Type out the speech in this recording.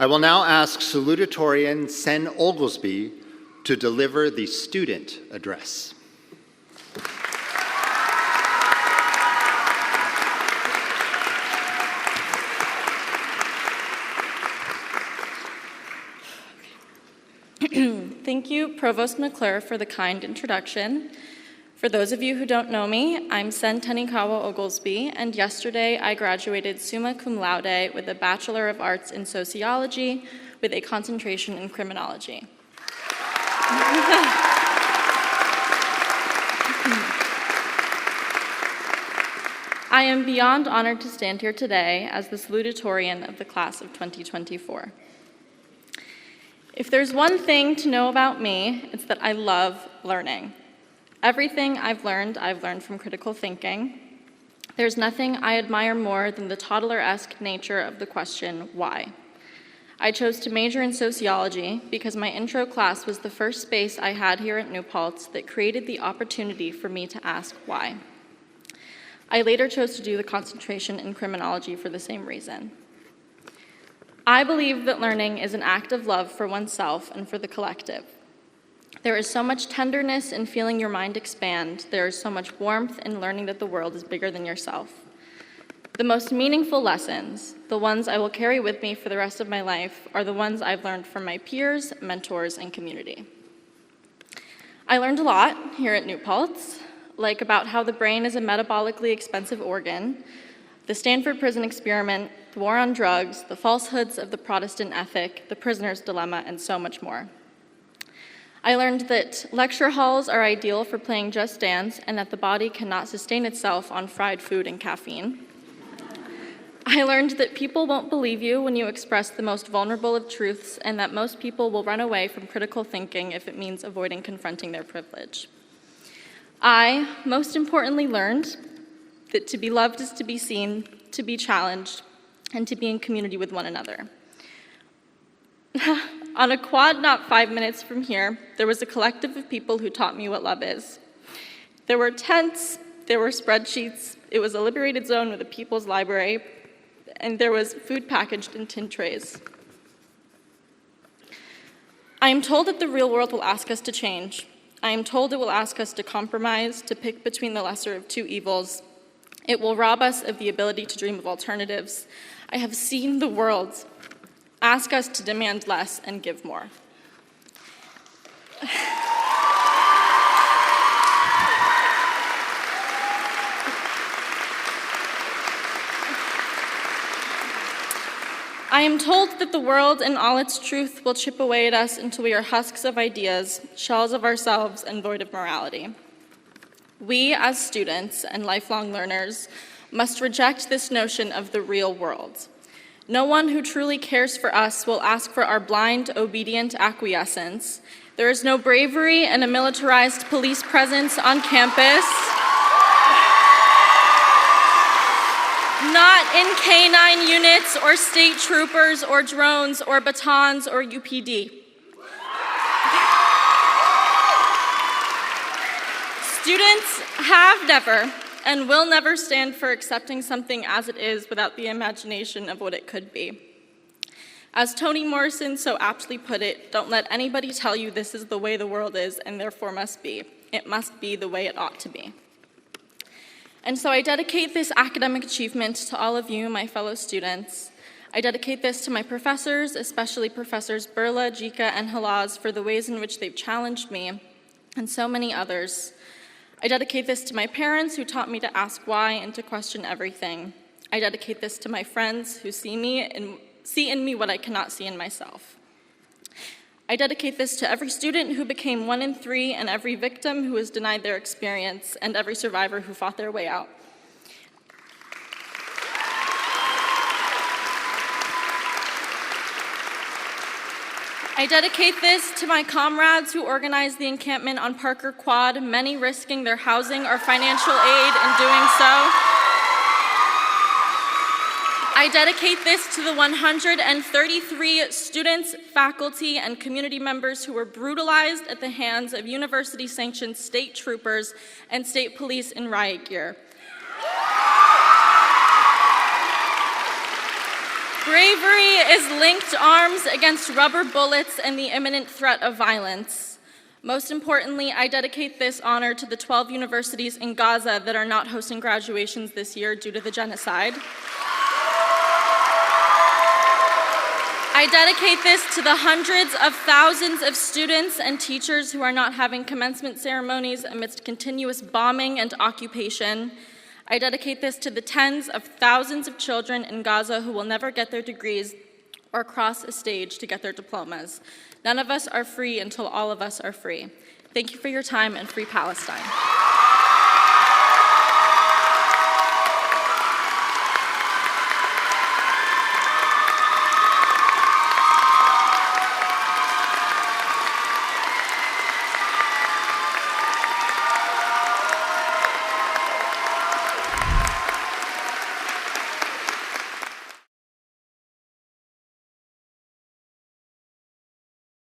I will now ask Salutatorian Sen Oglesby to deliver the student address. Thank you, Provost McClure, for the kind introduction. For those of you who don't know me, I'm Sen Oglesby, and yesterday I graduated summa cum laude with a Bachelor of Arts in Sociology with a concentration in Criminology. I am beyond honored to stand here today as the salutatorian of the class of 2024. If there's one thing to know about me, it's that I love learning. Everything I've learned from critical thinking. There's nothing I admire more than the toddler-esque nature of the question, why? I chose to major in sociology because my intro class was the first space I had here at New Paltz that created the opportunity for me to ask why. I later chose to do the concentration in criminology for the same reason. I believe that learning is an act of love for oneself and for the collective. There is so much tenderness in feeling your mind expand. There is so much warmth in learning that the world is bigger than yourself. The most meaningful lessons, the ones I will carry with me for the rest of my life, are the ones I've learned from my peers, mentors, and community. I learned a lot here at New Paltz, like about how the brain is a metabolically expensive organ, the Stanford prison experiment, the war on drugs, the falsehoods of the Protestant ethic, the prisoner's dilemma, and so much more. I learned that lecture halls are ideal for playing Just Dance and that the body cannot sustain itself on fried food and caffeine. I learned that people won't believe you when you express the most vulnerable of truths and that most people will run away from critical thinking if it means avoiding confronting their privilege. I, most importantly, learned that to be loved is to be seen, to be challenged, and to be in community with one another. On a quad not 5 minutes from here, there was a collective of people who taught me what love is. There were tents, there were spreadsheets, it was a liberated zone with a people's library, and there was food packaged in tin trays. I am told that the real world will ask us to change. I am told it will ask us to compromise, to pick between the lesser of two evils. It will rob us of the ability to dream of alternatives. I have seen the world ask us to demand less and give more. I am told that the world in all its truth will chip away at us until we are husks of ideas, shells of ourselves, and void of morality. We, as students and lifelong learners, must reject this notion of the real world. No one who truly cares for us will ask for our blind, obedient acquiescence. There is no bravery in a militarized police presence on campus. Not in K-9 units or state troopers or drones or batons or UPD. Students have never and will never stand for accepting something as it is without the imagination of what it could be. As Toni Morrison so aptly put it, don't let anybody tell you this is the way the world is and therefore must be. It must be the way it ought to be. And so I dedicate this academic achievement to all of you, my fellow students. I dedicate this to my professors, especially Professors Burla, Jika, and Halaz, for the ways in which they've challenged me, and so many others. I dedicate this to my parents who taught me to ask why and to question everything. I dedicate this to my friends who see in me what I cannot see in myself. I dedicate this to every student who became 1 in 3 and every victim who was denied their experience and every survivor who fought their way out. I dedicate this to my comrades who organized the encampment on Parker Quad, many risking their housing or financial aid in doing so. I dedicate this to the 133 students, faculty, and community members who were brutalized at the hands of university-sanctioned state troopers and state police in riot gear. Brave bravery is linked arms against rubber bullets and the imminent threat of violence. Most importantly, I dedicate this honor to the 12 universities in Gaza that are not hosting graduations this year due to the genocide. I dedicate this to the hundreds of thousands of students and teachers who are not having commencement ceremonies amidst continuous bombing and occupation. I dedicate this to the tens of thousands of children in Gaza who will never get their degrees or cross a stage to get their diplomas. None of us are free until all of us are free. Thank you for your time, and free Palestine.